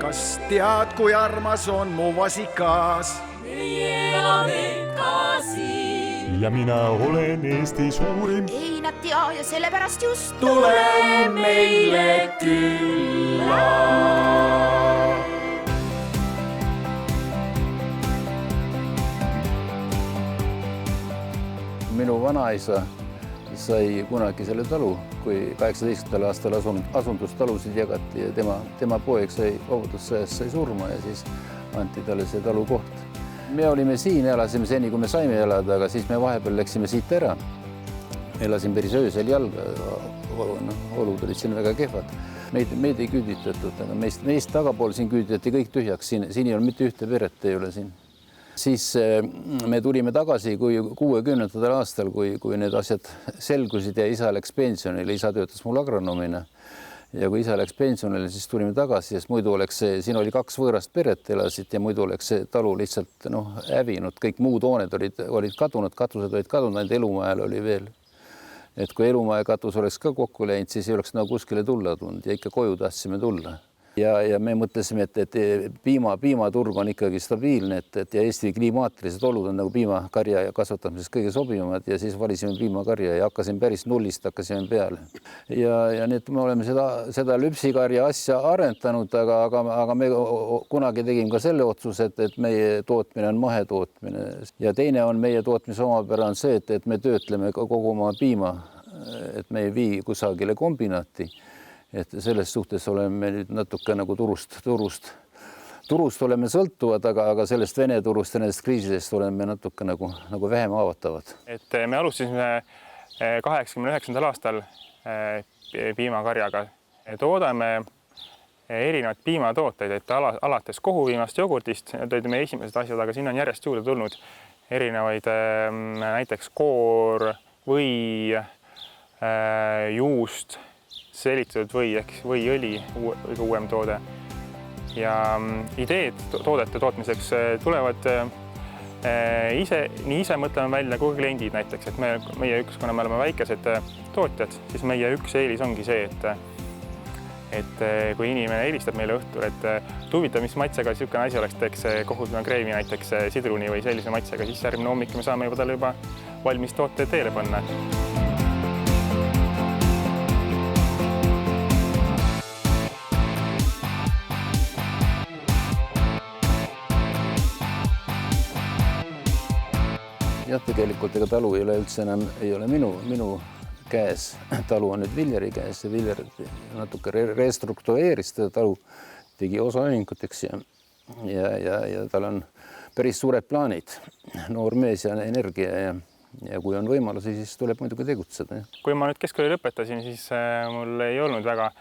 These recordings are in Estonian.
kas tead, kui armas on mu vasikas? Meie elame ka siin. Ja mina olen Eesti suurim. Ei nad tea ja sellepärast just tule meile külla. Minu vanaisa sai kunagi selle talu, kui 18. aastal asundustalusid jagati ja tema poeg sai vabadussõjas sai surma ja siis anti talle see talu koht. Me olime siin, elasime seni, kui me saime elada, aga siis me vahepeal läksime siit ära. Elasin päris öösel jalga, olud olid siin väga kehvad. Meid ei küüditatud, aga meist tagapool siin küüditati kõik tühjaks, siin ei ole mitte ühte peret ei ole siin. Siis me tulime tagasi kui 60. aastal, kui need asjad selgusid ja isa läks pensionile. Isa töötas mul agronomina ja kui isa läks pensionile, siis tulime tagasi, sest muidu oleks siin oli 2 võõrast peret elasid ja muidu oleks see talu lihtsalt hävinud. Kõik muud hooned olid kadunud, katused olid kadunud, ainult elumaajal oli veel. Et kui elumaja katus oleks ka kokku läinud, siis ei oleks kuskile tulla tulnud ja ikka koju tahtsime tulla. Ja me mõtlesime, et piimaturg on ikkagi stabiilne, et ja Eesti klimaatilised olud on piimakarja kasvatamises kõige sobivamad ja siis valisime piimakarja ja hakkasime päris nullist peale. Ja nüüd me oleme seda lüpsikarja asja arendanud, aga me kunagi tegime ka selle otsuse, et meie tootmine on mahetootmine. Ja teine on meie tootmise omapära on see, et me töötleme kogu oma piima, et me ei vii kusagile kombinaati. Et selles suhtes oleme nüüd natuke turust oleme sõltuvad, aga sellest Vene turust ja nendest kriisidest oleme natuke vähem haavatavad. Et me alustasime 89. aastal piimakarjaga. Toodame erinevad piimatooteid, et alates kohuviimast jogurtist tõime esimesed asjad, aga siin on järjest juurde tulnud erinevaid näiteks koor või juust, selitatud või õli, kõige uuem toode. Ja ideed toodete tootmiseks tulevad nii ise mõtleme välja kui kliendid näiteks, et meie kuna me oleme väikesed tootjad, siis meie üks eelis ongi see, et kui inimene helistab meile õhtul, et huvitav, mis maitsega niisugune asi oleks, teeks kohustusena näiteks sidruni või sellise maitsega, siis järgmine hommik me saame talle juba valmis toote teele panna. Ja tegelikult ega talu ei ole üldse enam ei ole minu käes. Talu on nüüd Villeri käes ja Viller natuke restruktureeris seda talu, tegi osaühinguteks ja tal on päris suured plaanid, noor mees ja energia ja kui on võimalusi, siis tuleb muidugi tegutseda. Kui ma nüüd keskkooli lõpetasin, siis mul ei olnud väga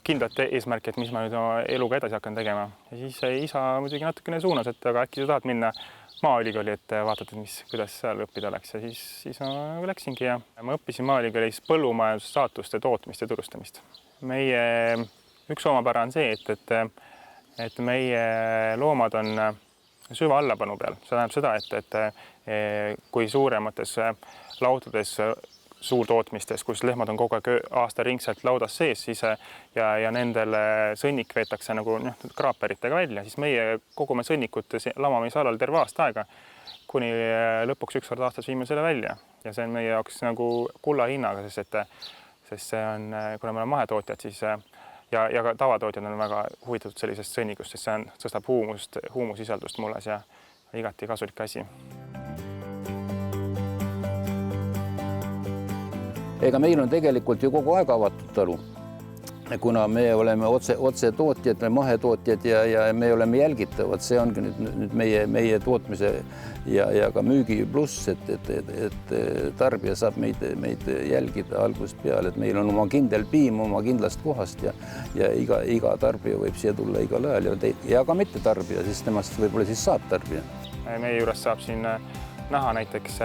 kindlat eesmärki, et mis ma nüüd oma eluga edasi hakkan tegema. Ja siis isa muidugi natukene suunas, et aga äkki sa tahad minna Maaülikooli, et vaatad, kuidas seal õppida oleks. Ja siis ma läksingi ja ma õppisin Maaülikoolis põllumajanduse saatuste tootmist ja turustamist. Meie üks omapära on see, et meie loomad on süva allapanu peal. See tähendab seda, et kui suuremates lautades suurtootmistes, kus lehmad on kogu aeg aastaringselt laudas sees, siis ja nendele sõnnik veetakse kraaperitega välja, siis meie kogume sõnnikut lamamisalal terve aasta aega, kuni lõpuks üks kord aastas viime selle välja. Ja see on meie jaoks kulla hinnaga, sest see on, kuna me oleme mahetootjad, siis ja ka tavatootjad on väga huvitatud sellisest sõnnikust, sest see tõstab huumusisaldust mullas ja igati kasulik asi. Ega meil on tegelikult ju kogu aeg avatud talu, kuna me oleme otse tootjad, mahetootjad ja me oleme jälgitavad. See ongi nüüd meie tootmise ja ka müügi pluss, et tarbija saab meid jälgida algusest peale, et meil on oma kindel piim oma kindlast kohast ja iga tarbija võib siia tulla igal ajal ja ka mitte tarbija, siis temast võib-olla siis saab tarbija. Meie juures saab siin näha näiteks,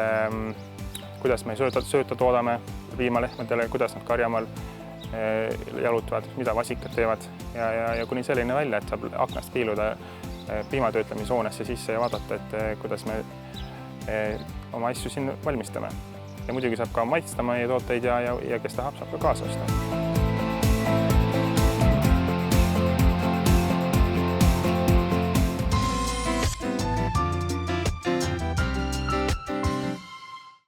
kuidas me sööta toodame piimalehmadele, kuidas nad karjamaal jalutavad, mida vasikad teevad ja kuni selline välja, et saab aknast piiluda piimatöötlemishoonesse sisse ja vaadata, et kuidas me oma asju siin valmistame. Ja muidugi saab ka maitsta meie tooteid ja kes tahab, saab ka kaasa osta.